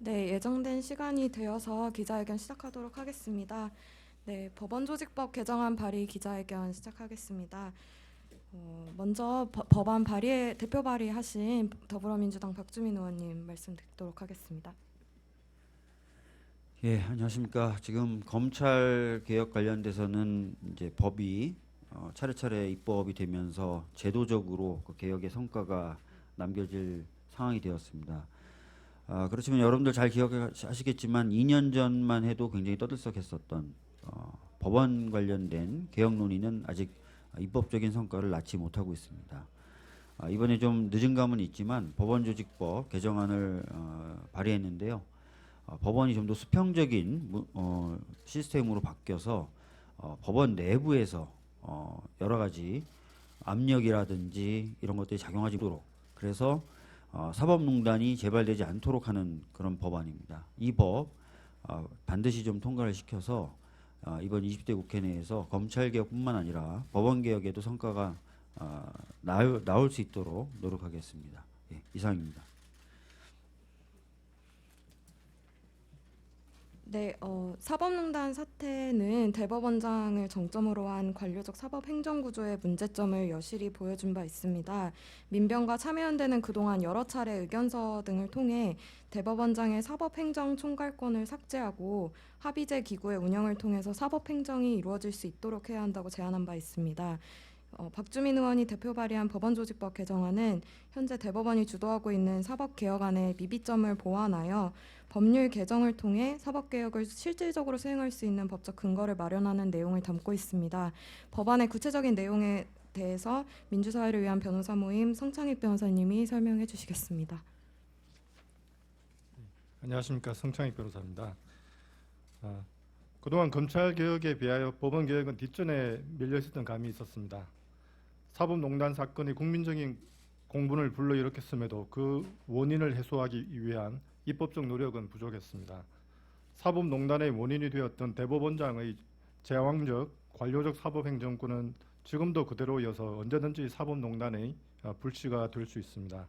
네, 예정된 시간이 되어서 기자회견 시작하도록 하겠습니다. 네, 법원조직법 개정안 발의 기자회견 시작하겠습니다. 먼저 법안 발의에 대표 발의하신 더불어민주당 박주민 의원님 말씀 듣도록 하겠습니다. 예, 안녕하십니까. 지금 검찰 개혁 관련돼서는 이제 법이 차례차례 입법이 되면서 제도적으로 그 개혁의 성과가 남겨질 상황이 되었습니다. 그렇지만 여러분들 잘 기억하시겠지만 2년 전만 해도 굉장히 떠들썩했었던 법원 관련된 개혁 논의는 아직 입법적인 성과를 낳지 못하고 있습니다. 이번에 좀 늦은 감은 있지만 법원조직법 개정안을 발의했는데요. 법원이 좀 더 수평적인 시스템으로 바뀌어서 법원 내부에서 여러 가지 압력이라든지 이런 것들이 작용하지 않도록, 그래서 사법농단이 재발되지 않도록 하는 그런 법안입니다. 이 법 반드시 좀 통과를 시켜서 이번 20대 국회 내에서 검찰개혁뿐만 아니라 법원개혁에도 성과가 나올 수 있도록 노력하겠습니다. 예, 이상입니다. 네, 사법농단 사태는 대법원장을 정점으로 한 관료적 사법행정구조의 문제점을 여실히 보여준 바 있습니다. 민변과 참여연대는 그동안 여러 차례 의견서 등을 통해 대법원장의 사법행정 총괄권을 삭제하고 합의제 기구의 운영을 통해서 사법행정이 이루어질 수 있도록 해야 한다고 제안한 바 있습니다. 박주민 의원이 대표 발의한 법원조직법 개정안은 현재 대법원이 주도하고 있는 사법개혁안의 미비점을 보완하여 법률 개정을 통해 사법개혁을 실질적으로 수행할 수 있는 법적 근거를 마련하는 내용을 담고 있습니다. 법안의 구체적인 내용에 대해서 민주사회를 위한 변호사 모임 성창익 변호사님이 설명해 주시겠습니다. 안녕하십니까, 성창익 변호사입니다. 그동안 검찰개혁에 비하여 법원개혁은 뒷전에 밀려있었던 감이 있었습니다. 사법농단 사건이 국민적인 공분을 불러일으켰음에도 그 원인을 해소하기 위한 입법적 노력은 부족했습니다. 사법농단의 원인이 되었던 대법원장의 제왕적 관료적 사법행정권은 지금도 그대로여서 언제든지 사법농단의 불씨가 될 수 있습니다.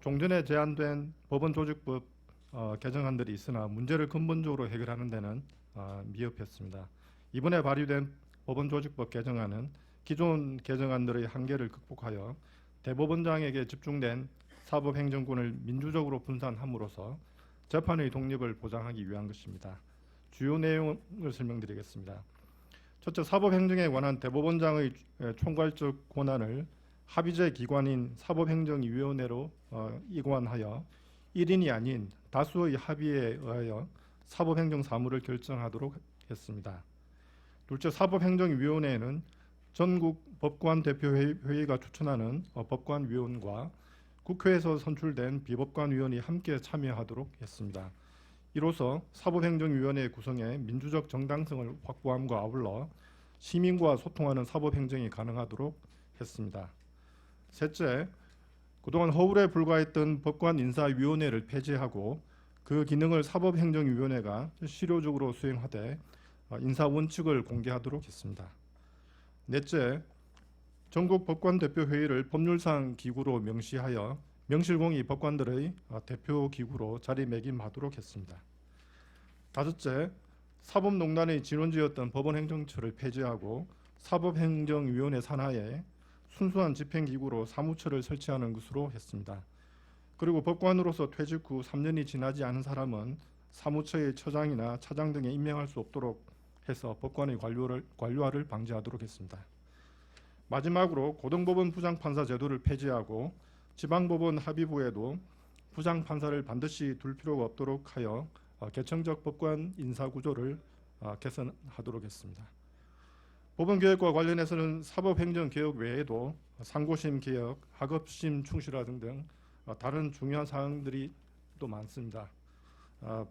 종전에 제안된 법원조직법 개정안들이 있으나 문제를 근본적으로 해결하는 데는 미흡했습니다. 이번에 발의된 법원조직법 개정안은 기존 개정안들의 한계를 극복하여 대법원장에게 집중된 사법행정권을 민주적으로 분산함으로써 재판의 독립을 보장하기 위한 것입니다. 주요 내용을 설명드리겠습니다. 첫째, 사법행정에 관한 대법원장의 총괄적 권한을 합의제 기관인 사법행정위원회로 이관하여 1인이 아닌 다수의 합의에 의하여 사법행정 사무를 결정하도록 했습니다. 둘째, 사법행정위원회에는 전국 법관대표회의가 추천하는 법관위원과 국회에서 선출된 비법관위원이 함께 참여하도록 했습니다. 이로써 사법행정위원회 구성의 민주적 정당성을 확보함과 아울러 시민과 소통하는 사법행정이 가능하도록 했습니다. 셋째, 그동안 허울에 불과했던 법관인사위원회를 폐지하고 그 기능을 사법행정위원회가 실효적으로 수행하되 인사원칙을 공개하도록 했습니다. 넷째, 전국 법관대표회의를 법률상 기구로 명시하여 명실공히 법관들의 대표 기구로 자리매김하도록 했습니다. 다섯째, 사법농단의 진원지였던 법원행정처를 폐지하고 사법행정위원회 산하에 순수한 집행기구로 사무처를 설치하는 것으로 했습니다. 그리고 법관으로서 퇴직 후 3년이 지나지 않은 사람은 사무처의 처장이나 차장 등에 임명할 수 없도록 해서 법관의 관료화를 방지하도록 했습니다. 마지막으로 고등법원 부장판사 제도를 폐지하고 지방법원 합의부에도 부장판사를 반드시 둘 필요가 없도록 하여 개청적 법관 인사구조를 개선하도록 했습니다. 법원개혁과 관련해서는 사법행정개혁 외에도 상고심 개혁, 하급심 충실화 등등 다른 중요한 사항들이 또 많습니다.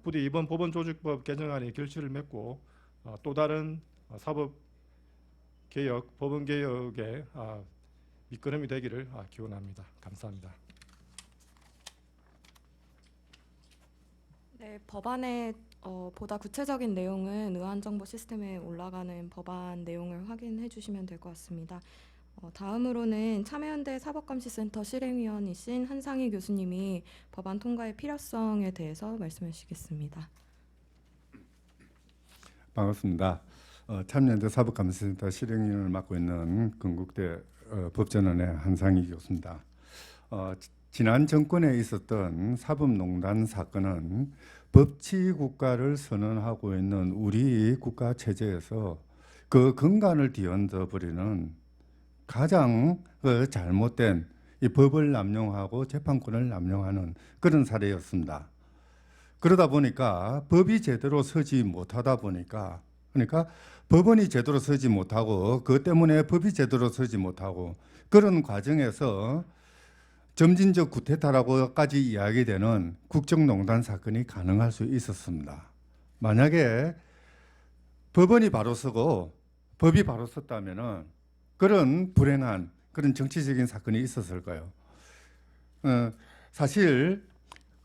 부디 이번 법원조직법 개정안이 결실을 맺고 또 다른 사법개혁, 법원개혁의 밑거름이 되기를 기원합니다. 감사합니다. 네, 법안의 보다 구체적인 내용은 의안정보 시스템에 올라가는 법안 내용을 확인해 주시면 될 것 같습니다. 다음으로는 참여연대 사법감시센터 실행위원이신 한상희 교수님이 법안 통과의 필요성에 대해서 말씀해 주시겠습니다. 반갑습니다. 참여연대 사법감시센터 실행위원을 맡고 있는 건국대 법전원의 한상희 교수입니다. 지난 정권에 있었던 사법농단 사건은 법치국가를 선언하고 있는 우리 국가 체제에서 그 근간을 뒤흔들어 버리는 가장 잘못된 이 법을 남용하고 재판권을 남용하는 그런 사례였습니다. 그러다 보니까 법이 제대로 서지 못하다 보니까, 그러니까 법원이 제대로 서지 못하고 그것 때문에 법이 제대로 서지 못하고 그런 과정에서 점진적 구테타라고까지 이야기되는 국정농단 사건이 가능할 수 있었습니다. 만약에 법원이 바로 서고 법이 바로 섰다면은 그런 불행한 그런 정치적인 사건이 있었을까요? 사실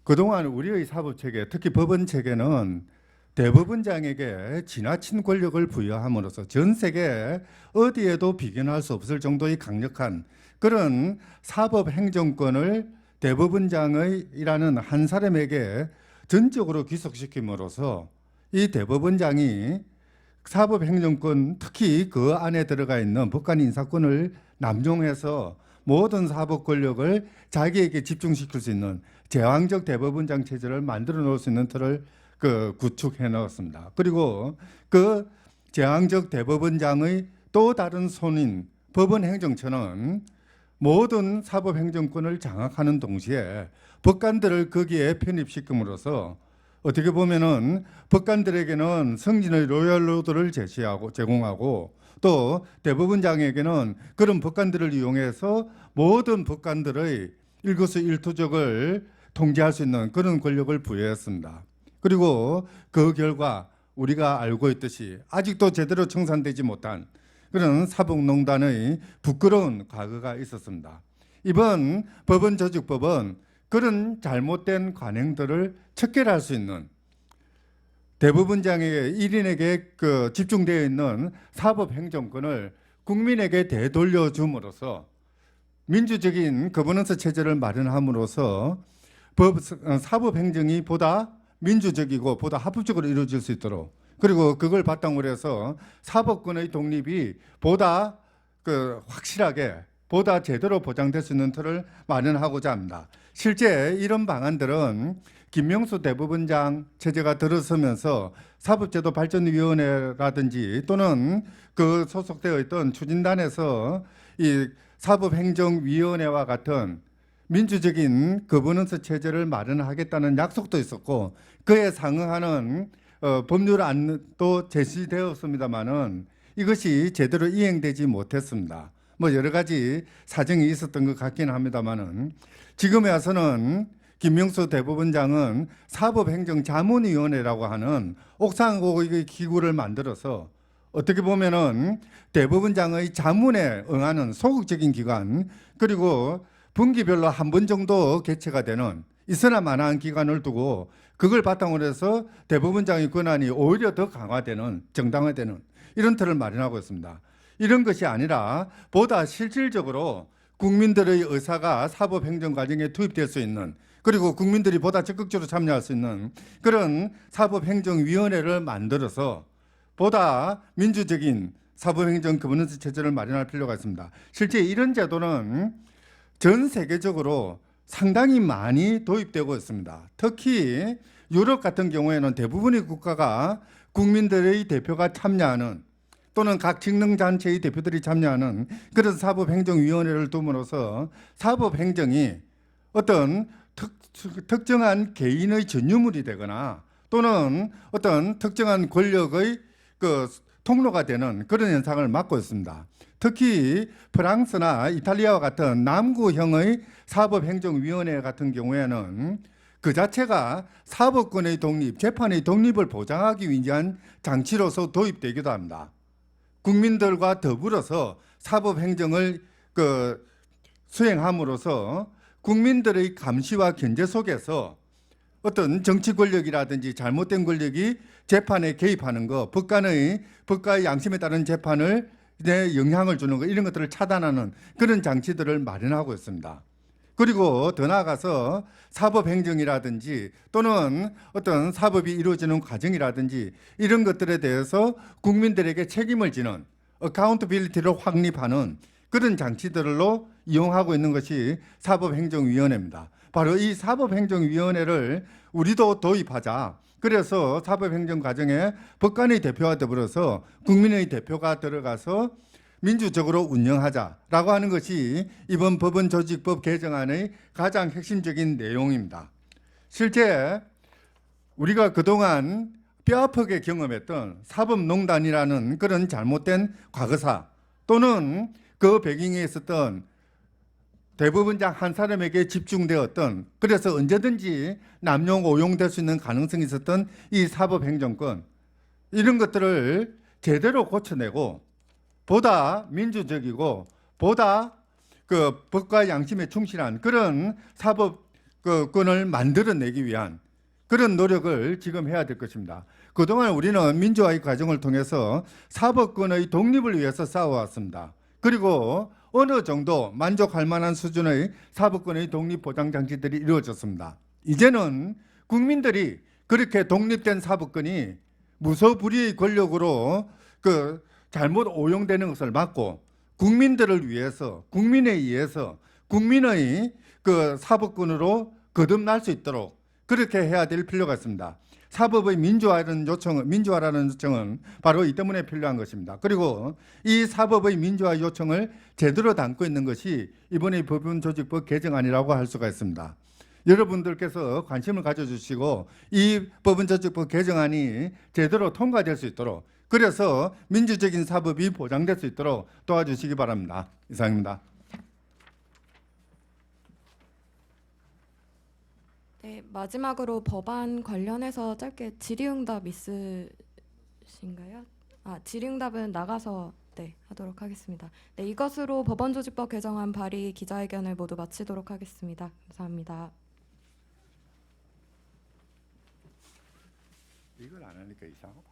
그동안 우리의 사법체계, 특히 법원체계는 대법원장에게 지나친 권력을 부여함으로써 전 세계 어디에도 비견할 수 없을 정도의 강력한 그런 사법행정권을 대법원장이라는 한 사람에게 전적으로 귀속시킴으로써 이 대법원장이 사법행정권, 특히 그 안에 들어가 있는 법관 인사권을 남용해서 모든 사법 권력을 자기에게 집중시킬 수 있는 제왕적 대법원장 체제를 만들어 놓을 수 있는 틀을 구축해 넣었습니다. 그리고 그 제왕적 대법원장의 또 다른 손인 법원행정처는 모든 사법행정권을 장악하는 동시에 법관들을 거기에 편입시킴으로써 어떻게 보면은 법관들에게는 승진의 로열로드를 제공하고 또 대법원장에게는 그런 법관들을 이용해서 모든 법관들의 일거수일투족을 통제할 수 있는 그런 권력을 부여했습니다. 그리고 그 결과 우리가 알고 있듯이 아직도 제대로 청산되지 못한 그런 사법농단의 부끄러운 과거가 있었습니다. 이번 법원조직법은 그런 잘못된 관행들을 척결할 수 있는 대법원장에게 1인에게 집중되어 있는 사법행정권을 국민에게 되돌려줌으로써 민주적인 거버넌스 체제를 마련함으로써 사법행정이 보다 민주적이고 보다 합법적으로 이루어질 수 있도록, 그리고 그걸 바탕으로 해서 사법권의 독립이 보다 확실하게 보다 제대로 보장될 수 있는 틀을 마련하고자 합니다. 실제 이런 방안들은 김명수 대법원장 체제가 들어서면서 사법제도 발전위원회라든지 또는 그 소속되어 있던 추진단에서 이 사법행정위원회와 같은 민주적인 거버넌스 체제를 마련하겠다는 약속도 있었고 그에 상응하는 법률 안도 제시되었습니다마는 이것이 제대로 이행되지 못했습니다. 뭐 여러 가지 사정이 있었던 것 같긴 합니다만은 지금에 와서는 김명수 대법원장은 사법행정자문위원회라고 하는 옥상고의 기구를 만들어서 어떻게 보면은 대법원장의 자문에 응하는 소극적인 기관, 그리고 분기별로 한 번 정도 개최가 되는 있으나 마나한 기관을 두고 그걸 바탕으로 해서 대법원장의 권한이 오히려 더 강화되는, 정당화되는 이런 틀을 마련하고 있습니다. 이런 것이 아니라 보다 실질적으로 국민들의 의사가 사법행정 과정에 투입될 수 있는, 그리고 국민들이 보다 적극적으로 참여할 수 있는 그런 사법행정위원회를 만들어서 보다 민주적인 사법행정 거버넌스 체제를 마련할 필요가 있습니다. 실제 이런 제도는 전 세계적으로 상당히 많이 도입되고 있습니다. 특히 유럽 같은 경우에는 대부분의 국가가 국민들의 대표가 참여하는 또는 각 직능단체의 대표들이 참여하는 그런 사법행정위원회를 둠으로써 사법행정이 어떤 특정한 개인의 전유물이 되거나 또는 어떤 특정한 권력의 통로가 되는 그런 현상을 막고 있습니다. 특히 프랑스나 이탈리아와 같은 남구형의 사법행정위원회 같은 경우에는 그 자체가 사법권의 독립, 재판의 독립을 보장하기 위한 장치로서 도입되기도 합니다. 국민들과 더불어서 사법행정을 수행함으로써 국민들의 감시와 견제 속에서 어떤 정치 권력이라든지 잘못된 권력이 재판에 개입하는 것, 법관의 양심에 따른 재판을 영향을 주는 것 이런 것들을 차단하는 그런 장치들을 마련하고 있습니다. 그리고 더 나아가서 사법행정이라든지 또는 어떤 사법이 이루어지는 과정이라든지 이런 것들에 대해서 국민들에게 책임을 지는 어카운터빌리티를 확립하는 그런 장치들로 이용하고 있는 것이 사법행정위원회입니다. 바로 이 사법행정위원회를 우리도 도입하자. 그래서 사법행정 과정에 법관의 대표가 되버려서 국민의 대표가 들어가서 민주적으로 운영하자라고 하는 것이 이번 법원조직법 개정안의 가장 핵심적인 내용입니다. 실제 우리가 그동안 뼈아프게 경험했던 사법농단이라는 그런 잘못된 과거사 또는 그 배경에 있었던 대법원장 한 사람에게 집중되었던 그래서 언제든지 남용 오용될 수 있는 가능성이 있었던 이 사법행정권 이런 것들을 제대로 고쳐내고 보다 민주적이고 보다 그 법과 양심에 충실한 그런 사법권을 만들어내기 위한 그런 노력을 지금 해야 될 것입니다. 그동안 우리는 민주화의 과정을 통해서 사법권의 독립을 위해서 싸워왔습니다. 그리고 어느 정도 만족할 만한 수준의 사법권의 독립 보장 장치들이 이루어졌습니다. 이제는 국민들이 그렇게 독립된 사법권이 무소불위의 권력으로 그 잘못 오용되는 것을 막고 국민들을 위해서 국민에 의해서 국민의 그 사법권으로 거듭날 수 있도록 그렇게 해야 될 필요가 있습니다. 사법의 민주화라는 요청은 바로 이 때문에 필요한 것입니다. 그리고 이 사법의 민주화 요청을 제대로 담고 있는 것이 이번에 법원조직법 개정안이라고 할 수가 있습니다. 여러분들께서 관심을 가져주시고 이 법원조직법 개정안이 제대로 통과될 수 있도록 그래서 민주적인 사법이 보장될 수 있도록 도와주시기 바랍니다. 이상입니다. 네, 마지막으로 법안 관련해서 짧게 질의응답 있으신가요? 질의응답은 나가서 하도록 하겠습니다. 네, 이것으로 법원조직법 개정안 발의 기자회견을 모두 마치도록 하겠습니다. 감사합니다. 이걸 안 하니까 이상하고.